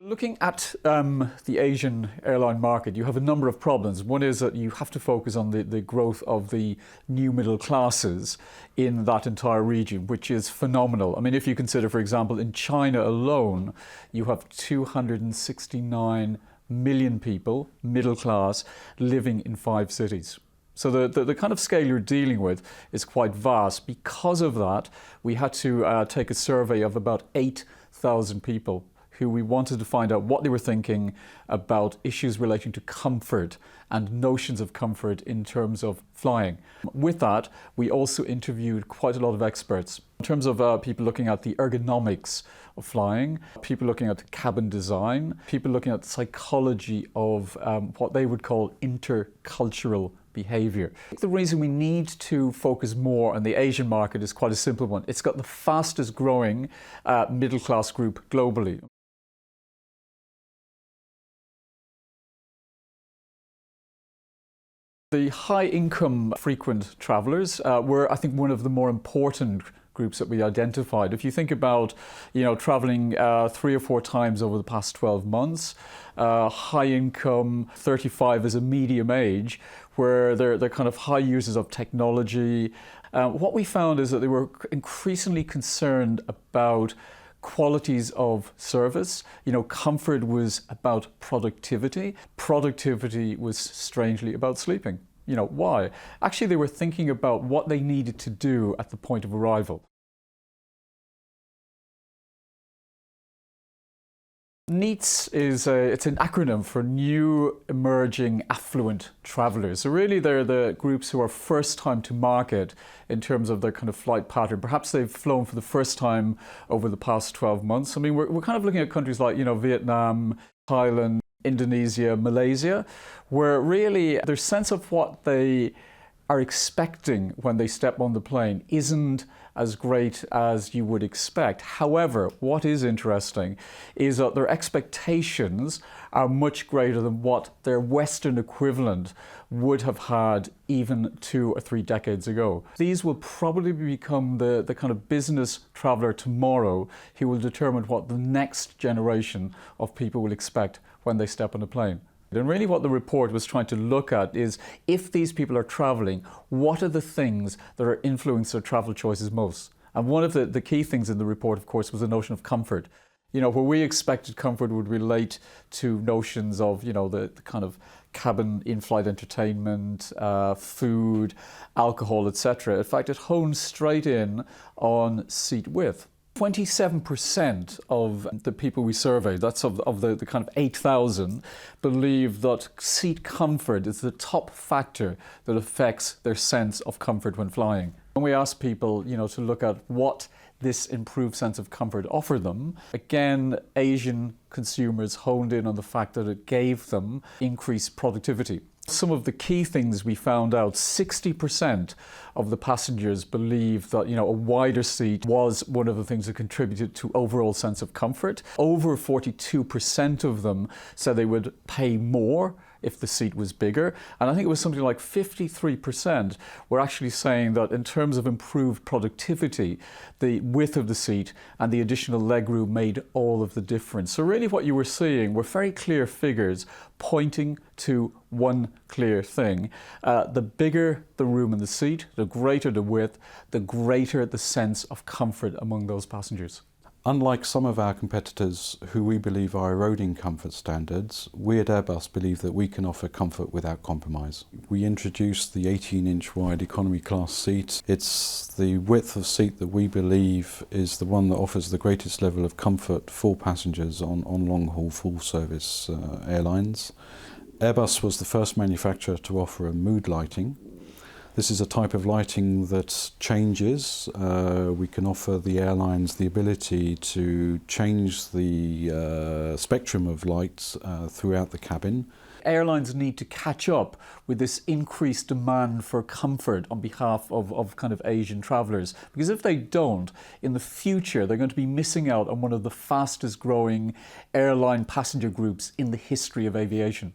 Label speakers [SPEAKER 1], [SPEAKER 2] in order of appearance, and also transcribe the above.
[SPEAKER 1] Looking at the Asian airline market, you have a number of problems. One is that you have to focus on the growth of the new middle classes in that entire region, which is phenomenal. I mean, if you consider, for example, in China alone, you have 269 million people, middle class, living in 5 cities. So the kind of scale you're dealing with is quite vast. Because of that, we had to take a survey of about 8,000 people who we wanted to find out what they were thinking about issues relating to comfort and notions of comfort in terms of flying. With that, we also interviewed quite a lot of experts in terms of people looking at the ergonomics of flying, people looking at the cabin design, people looking at the psychology of what they would call intercultural behavior. The reason we need to focus more on the Asian market is quite a simple one. It's got the fastest growing middle class group globally. The high-income frequent travellers were, I think, one of the more important groups that we identified. If you think about, travelling 3 or 4 times over the past 12 months, high income, 35 is a medium age, where they're kind of high users of technology. What we found is that they were increasingly concerned about qualities of service. Comfort was about productivity. Productivity was strangely about sleeping. Why? Actually, they were thinking about what they needed to do at the point of arrival. NEETs it's an acronym for New Emerging Affluent Travellers. So really they're the groups who are first time to market in terms of their kind of flight pattern. Perhaps they've flown for the first time over the past 12 months. I mean, we're kind of looking at countries like, Vietnam, Thailand, Indonesia, Malaysia, where really their sense of what they are expecting when they step on the plane isn't as great as you would expect. However, what is interesting is that their expectations are much greater than what their Western equivalent would have had even 2 or 3 decades ago. These will probably become the kind of business traveller tomorrow who will determine what the next generation of people will expect when they step on a plane. And really what the report was trying to look at is, if these people are travelling, what are the things that are influencing their travel choices most? And one of the key things in the report, of course, was the notion of comfort. Where we expected comfort would relate to notions of, the kind of cabin in-flight entertainment, food, alcohol, etc. In fact, it honed straight in on seat width. 27% of the people we surveyed, that's of the kind of 8,000, believe that seat comfort is the top factor that affects their sense of comfort when flying. When we asked people, to look at what this improved sense of comfort offered them, again, Asian consumers honed in on the fact that it gave them increased productivity. Some of the key things we found out: 60% of the passengers believed that a wider seat was one of the things that contributed to overall sense of comfort. Over 42% of them said they would pay more if the seat was bigger. And I think it was something like 53% were actually saying that in terms of improved productivity, the width of the seat and the additional legroom made all of the difference. So really what you were seeing were very clear figures pointing to one clear thing. The bigger the room in the seat, the greater the width, the greater the sense of comfort among those passengers.
[SPEAKER 2] Unlike some of our competitors who we believe are eroding comfort standards, we at Airbus believe that we can offer comfort without compromise. We introduced the 18-inch wide economy class seat. It's the width of seat that we believe is the one that offers the greatest level of comfort for passengers on long-haul full-service airlines. Airbus was the first manufacturer to offer a mood lighting. This is a type of lighting that changes. We can offer the airlines the ability to change the spectrum of lights throughout the cabin.
[SPEAKER 1] Airlines need to catch up with this increased demand for comfort on behalf of kind of Asian travellers. Because if they don't, in the future, they're going to be missing out on one of the fastest growing airline passenger groups in the history of aviation.